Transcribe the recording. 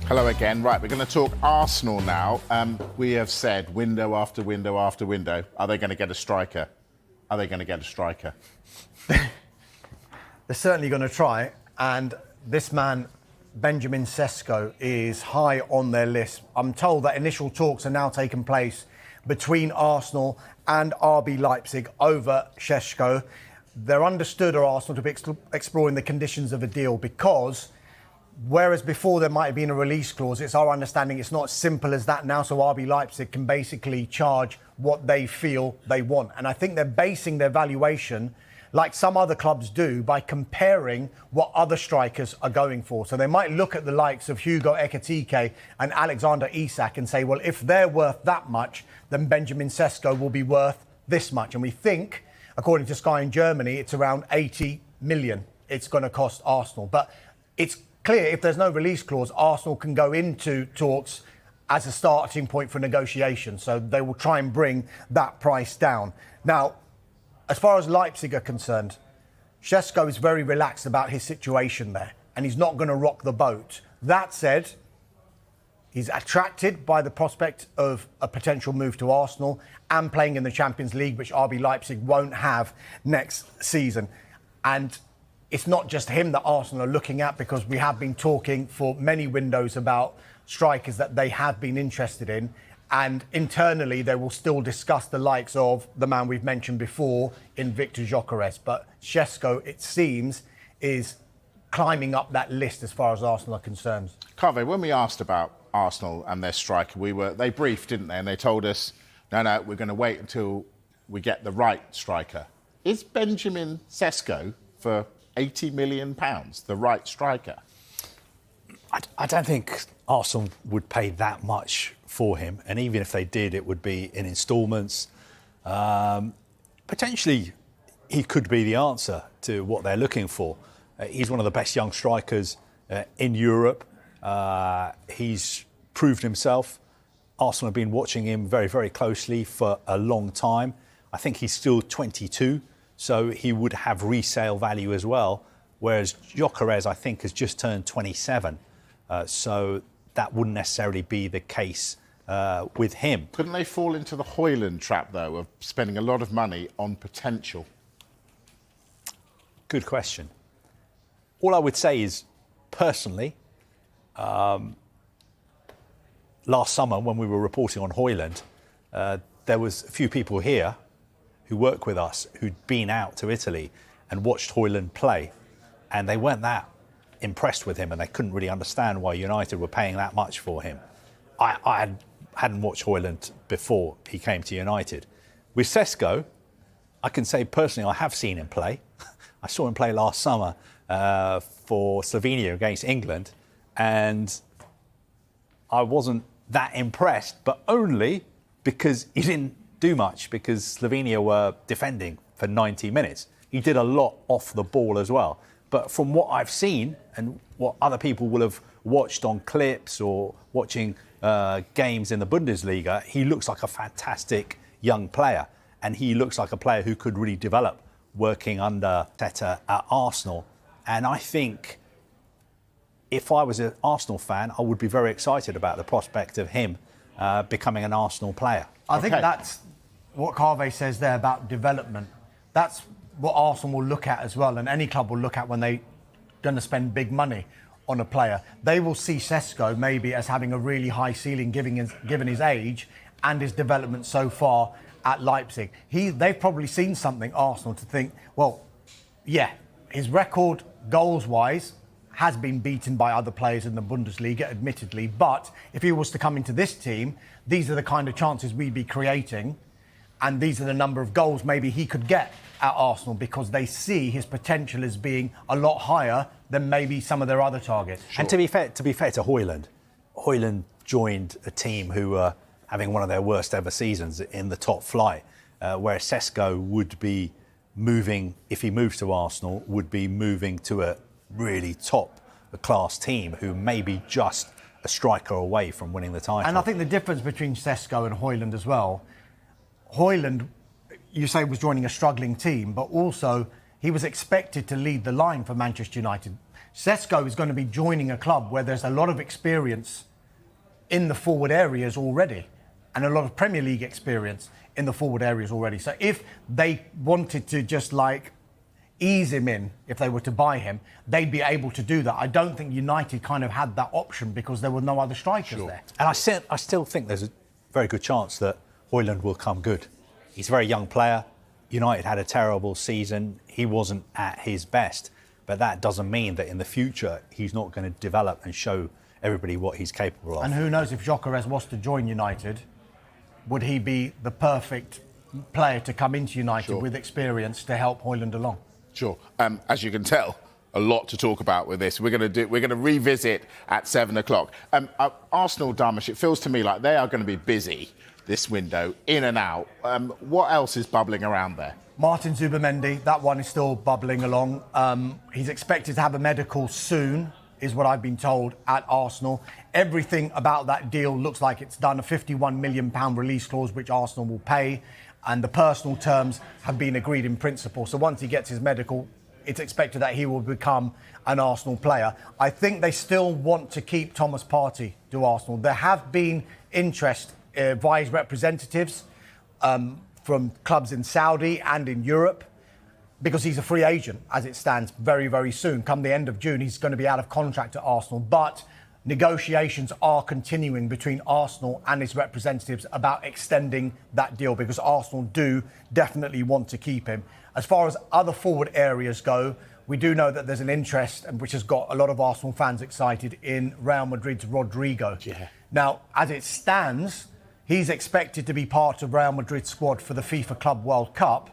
Hello again. Right, we're going to talk Arsenal now. We have said window after window after window. Are they going to get a striker? Are they going to get a striker? They're certainly going to try. And this man, Benjamin Sesko, is high on their list. I'm told that initial talks are now taking place between Arsenal and RB Leipzig over Sesko. They're understood at Arsenal to be exploring the conditions of a deal because whereas before there might have been a release clause, it's our understanding it's not as simple as that now. So RB Leipzig can basically charge what they feel they want. And I think they're basing their valuation, like some other clubs do, by comparing what other strikers are going for. So they might look at the likes of Hugo Ekitike and Alexander Isak and say, well, if they're worth that much, then Benjamin Sesko will be worth this much. And we think, according to Sky in Germany, it's around 80 million it's going to cost Arsenal. But it's clear if there's no release clause, Arsenal can go into talks as a starting point for negotiation. So they will try and bring that price down. Now, as far as Leipzig are concerned, Sesko is very relaxed about his situation there and he's not going to rock the boat. That said, he's attracted by the prospect of a potential move to Arsenal and playing in the Champions League, which RB Leipzig won't have next season. And it's not just him that Arsenal are looking at, because we have been talking for many windows about strikers that they have been interested in. And internally, they will still discuss the likes of the man we've mentioned before in Victor Gyökeres. But Sesko, it seems, is climbing up that list as far as Arsenal are concerned. Carve, when we asked about Arsenal and their striker, they briefed, didn't they? And they told us, no, we're going to wait until we get the right striker. Is Benjamin Sesko for £80 million the right striker? I don't think Arsenal would pay that much for him, and even if they did, it would be in instalments. Potentially, he could be the answer to what they're looking for. He's one of the best young strikers in Europe. He's proved himself. Arsenal have been watching him very, very closely for a long time. I think he's still 22, so he would have resale value as well, whereas Gyökeres, I think, has just turned 27. So that wouldn't necessarily be the case with him. Couldn't they fall into the Højlund trap, though, of spending a lot of money on potential? Good question. All I would say is, personally, last summer when we were reporting on Højlund, there was a few people here who work with us who'd been out to Italy and watched Højlund play, and they weren't that impressed with him, and they couldn't really understand why United were paying that much for him. I hadn't watched Højlund before he came to United. With Sesko, I can say personally I have seen him play. I saw him play last summer for Slovenia against England, and I wasn't that impressed, but only because he didn't do much, because Slovenia were defending for 90 minutes. He did a lot off the ball as well. But from what I've seen and what other people will have watched on clips or watching games in the Bundesliga, he looks like a fantastic young player. And he looks like a player who could really develop working under Teta at Arsenal. And I think if I was an Arsenal fan, I would be very excited about the prospect of him becoming an Arsenal player. I think that's what Carve says there about development. That's what Arsenal will look at as well, and any club will look at when they're going to spend big money on a player. They will see Sesko maybe as having a really high ceiling given his age and his development so far at Leipzig. They've probably seen something, Arsenal, to think, well, yeah, his record goals-wise has been beaten by other players in the Bundesliga, admittedly, but if he was to come into this team, these are the kind of chances we'd be creating, and these are the number of goals maybe he could get at Arsenal, because they see his potential as being a lot higher than maybe some of their other targets. Sure. And to be fair to Højlund joined a team who were having one of their worst ever seasons in the top flight, whereas Sesko would be moving, if he moves to Arsenal, would be moving to a really top class team who may be just a striker away from winning the title. And I think the difference between Sesko and Højlund as well, Højlund, you say, was joining a struggling team, but also he was expected to lead the line for Manchester United. Sesko is going to be joining a club where there's a lot of experience in the forward areas already, and a lot of Premier League experience in the forward areas already. So if they wanted to just like ease him in, if they were to buy him, they'd be able to do that. I don't think United kind of had that option because there were no other strikers there. And I still think there's a very good chance that Højlund will come good. He's a very young player. United had a terrible season. He wasn't at his best. But that doesn't mean that in the future he's not going to develop and show everybody what he's capable of. And who knows, if Gyökeres was to join United, would he be the perfect player to come into United with experience to help Højlund along? Sure. As you can tell, a lot to talk about with this. We're going to revisit at 7 o'clock. Arsenal, Dharmesh, it feels to me like they are going to be busy this window, in and out. What else is bubbling around there? Martin Zubimendi, that one is still bubbling along. He's expected to have a medical soon, is what I've been told, at Arsenal. Everything about that deal looks like it's done. A £51 million release clause, which Arsenal will pay, and the personal terms have been agreed in principle. So once he gets his medical, it's expected that he will become an Arsenal player. I think they still want to keep Thomas Partey to Arsenal. There have been interest via his representatives from clubs in Saudi and in Europe, because he's a free agent as it stands very, very soon. Come the end of June, he's going to be out of contract at Arsenal. But negotiations are continuing between Arsenal and its representatives about extending that deal, because Arsenal do definitely want to keep him. As far as other forward areas go, we do know that there's an interest, and which has got a lot of Arsenal fans excited, in Real Madrid's Rodrigo. Yeah. Now, as it stands, he's expected to be part of Real Madrid's squad for the FIFA Club World Cup.